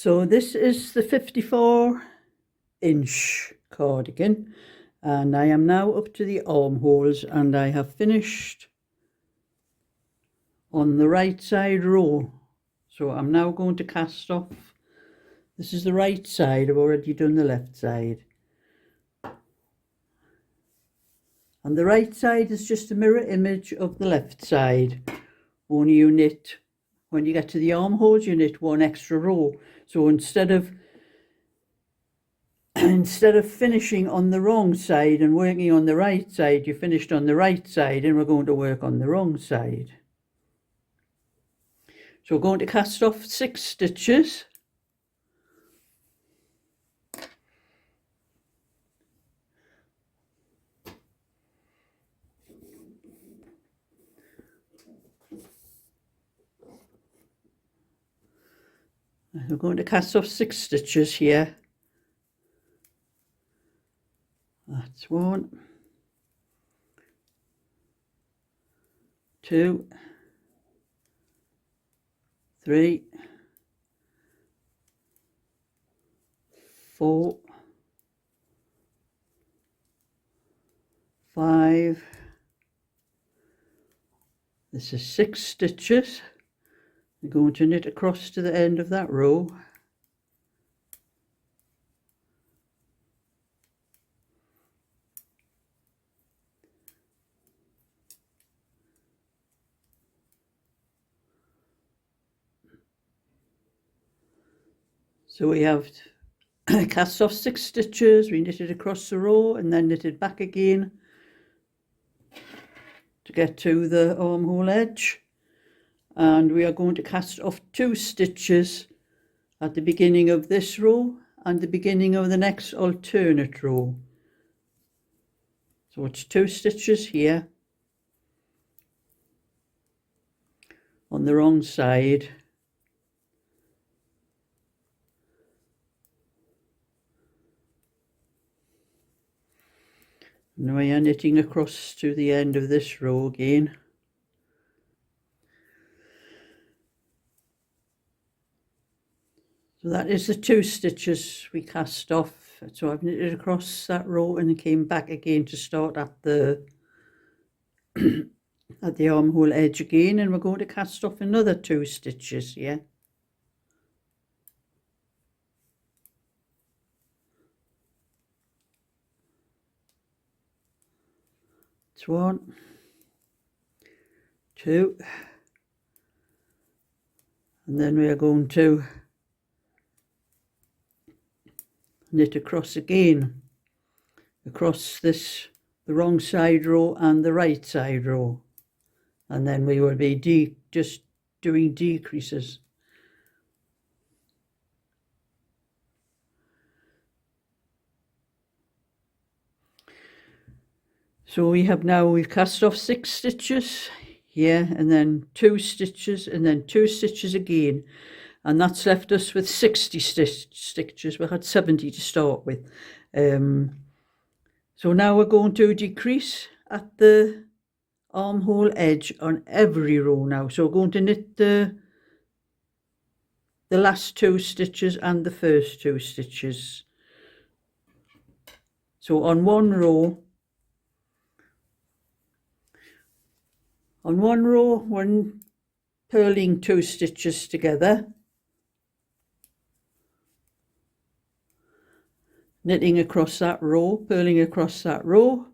So this is the 54-inch cardigan, and I am now up to the armholes, and I have finished on the right side row. So I'm now going to cast off. This is the right side. I've already done the left side. And the right side is just a mirror image of the left side. Only you knit, when you get to the armholes, you knit one extra row. So instead of finishing on the wrong side and working on the right side, you finished on the right side, and we're going to work on the wrong side. So we're going to cast off 6 stitches. We're going to cast off 6 stitches here. That's 1, 2, 3, 4, 5. This is 6 stitches. I'm going to knit across to the end of that row. So we have cast off 6 stitches, we knitted across the row and then knitted back again to get to the armhole edge. And we are going to cast off 2 stitches at the beginning of this row and the beginning of the next alternate row. So it's 2 stitches here on the wrong side. Now we are knitting across to the end of this row again. So that is the 2 stitches we cast off. So I've knitted across that row and came back again to start at the at the armhole edge again, and we're going to cast off another 2 stitches here. It's 1, 2, and then we are going to knit across again, across this, the wrong side row and the right side row, and then we will be just doing decreases. So we've cast off 6 stitches here, and then 2 stitches, and then 2 stitches again, and that's left us with 60 stitches. We had 70 to start with. So now we're going to decrease at the armhole edge on every row now. So we're going to knit the last 2 stitches and the first 2 stitches. So on one row we're purling 2 stitches together, knitting across that row, purling across that row.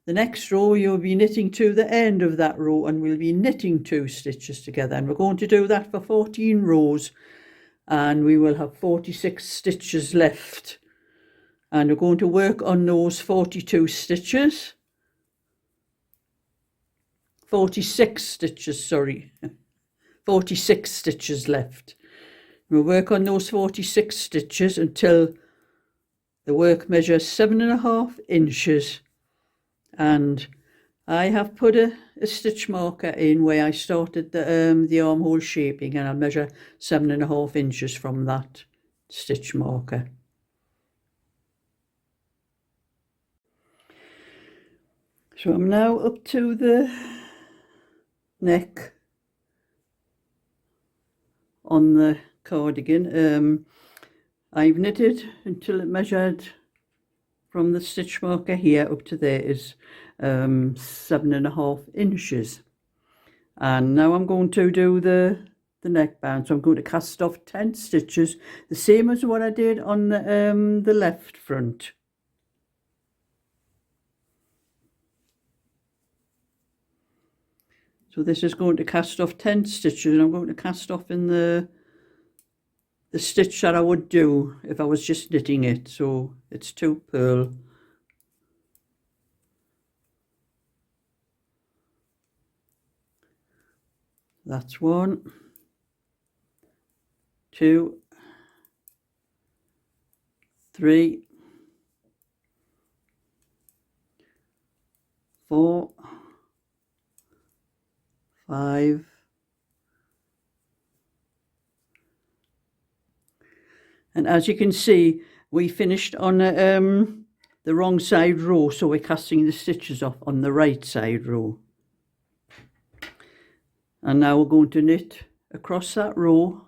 The next row you'll be knitting to the end of that row, and we'll be knitting 2 stitches together, and we're going to do that for 14 rows, and we will have 46 stitches left, and we're going to work on those 42 stitches. 46 stitches, sorry, 46 stitches left. We'll work on those 46 stitches until the work measures 7.5 inches, and I have put a stitch marker in where I started the armhole shaping, and I'll measure 7.5 inches from that stitch marker. So I'm now up to the neck on the cardigan. I've knitted until it measured from the stitch marker here up to there is 7.5 inches. And now I'm going to do the neckband. So I'm going to cast off 10 stitches, the same as what I did on the left front. So this is going to cast off 10 stitches, and I'm going to cast off in the stitch that I would do if I was just knitting it. So it's 2 purl. That's 1, 2, 3, 4, 5, and as you can see, we finished on the wrong side row, so we're casting the stitches off on the right side row. And now we're going to knit across that row.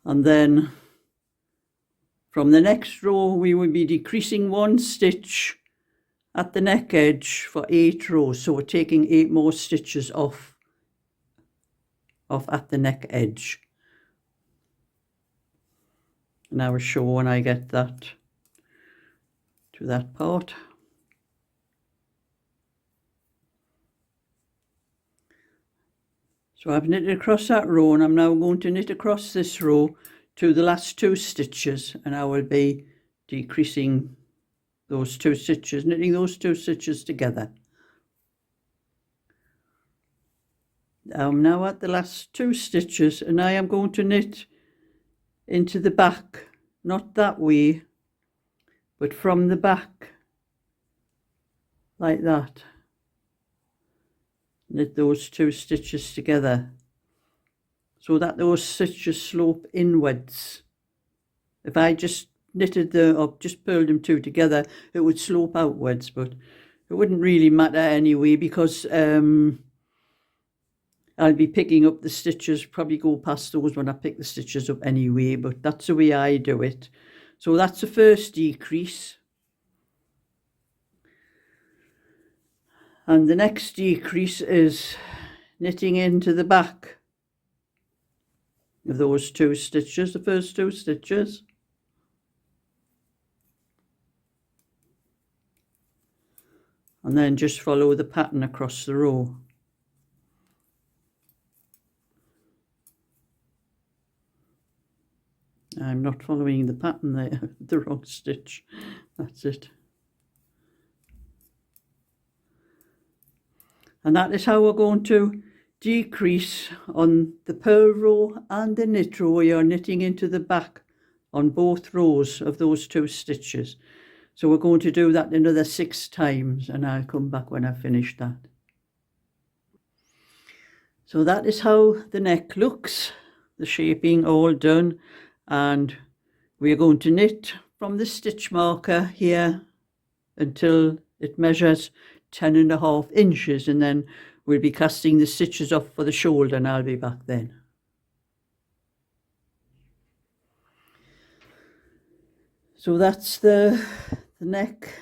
And then from the next row, we will be decreasing 1 stitch at the neck edge for 8 rows. So we're taking 8 more stitches off at the neck edge. And I will show when I get that to that part. So I've knitted across that row, and I'm now going to knit across this row to the last 2 stitches, and I will be decreasing those 2 stitches, knitting those 2 stitches together. I'm now at the last 2 stitches, and I am going to knit into the back, not that way, but from the back, like that. Knit those 2 stitches together so that those stitches slope inwards. If I just knitted or just purled them 2 together, it would slope outwards, but it wouldn't really matter anyway, because I'll be picking up the stitches, probably go past those when I pick the stitches up anyway, but that's the way I do it. So that's the first decrease. And the next decrease is knitting into the back of those 2 stitches, the first 2 stitches. And then just follow the pattern across the row. I'm not following the pattern there, the wrong stitch. That's it. And that is how we're going to decrease on the purl row and the knit row. You're knitting into the back on both rows of those 2 stitches. So we're going to do that another 6 times, and I'll come back when I've finished that. So that is how the neck looks, the shaping all done. And we're going to knit from the stitch marker here until it measures 10.5 inches, and then we'll be casting the stitches off for the shoulder, and I'll be back then. So that's the neck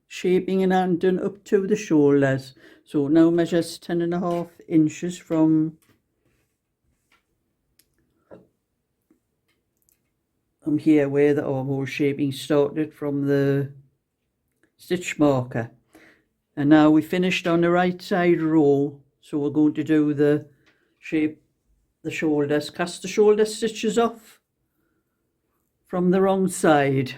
shaping, and I'm done up to the shoulders. So now measures 10.5 inches from here where the armhole shaping started from the stitch marker. And now we finished on the right side row, so we're going to do the shoulders, cast the shoulder stitches off from the wrong side.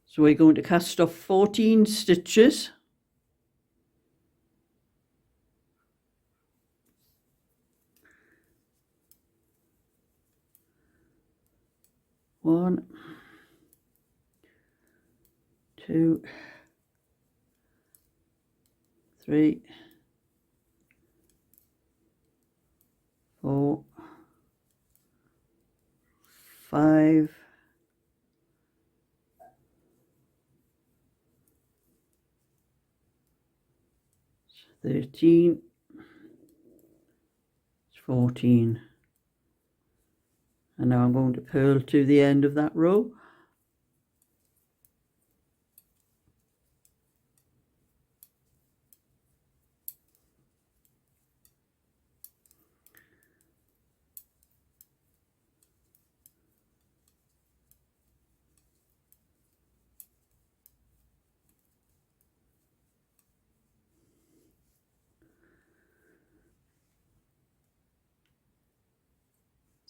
So we're going to cast off 14 stitches. One, 2, 3, 4, 5, 13, 14, and now I'm going to purl to the end of that row.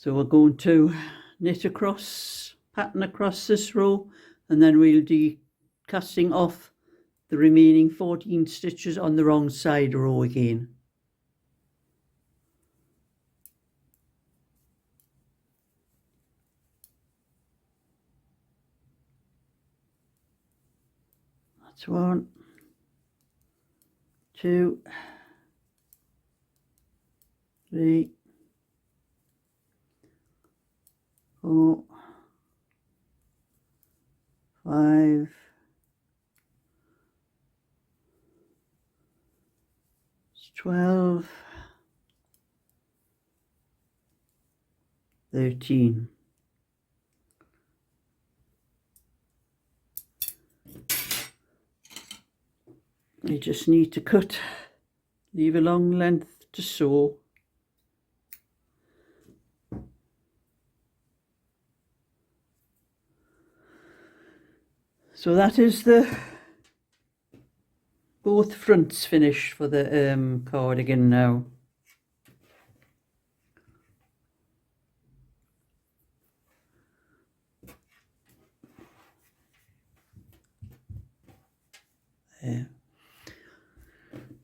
So we're going to knit across, pattern across this row, and then we'll be casting off the remaining 14 stitches on the wrong side row again. That's 1, 2, 3, 4, 5, 12, 13. You just need to cut, leave a long length to sew. So that is the both fronts finished for the cardigan now. There.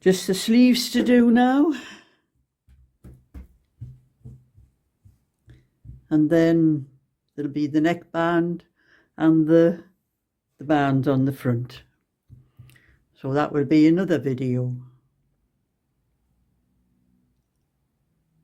Just the sleeves to do now, and then there'll be the neckband and the band on the front. So that will be another video.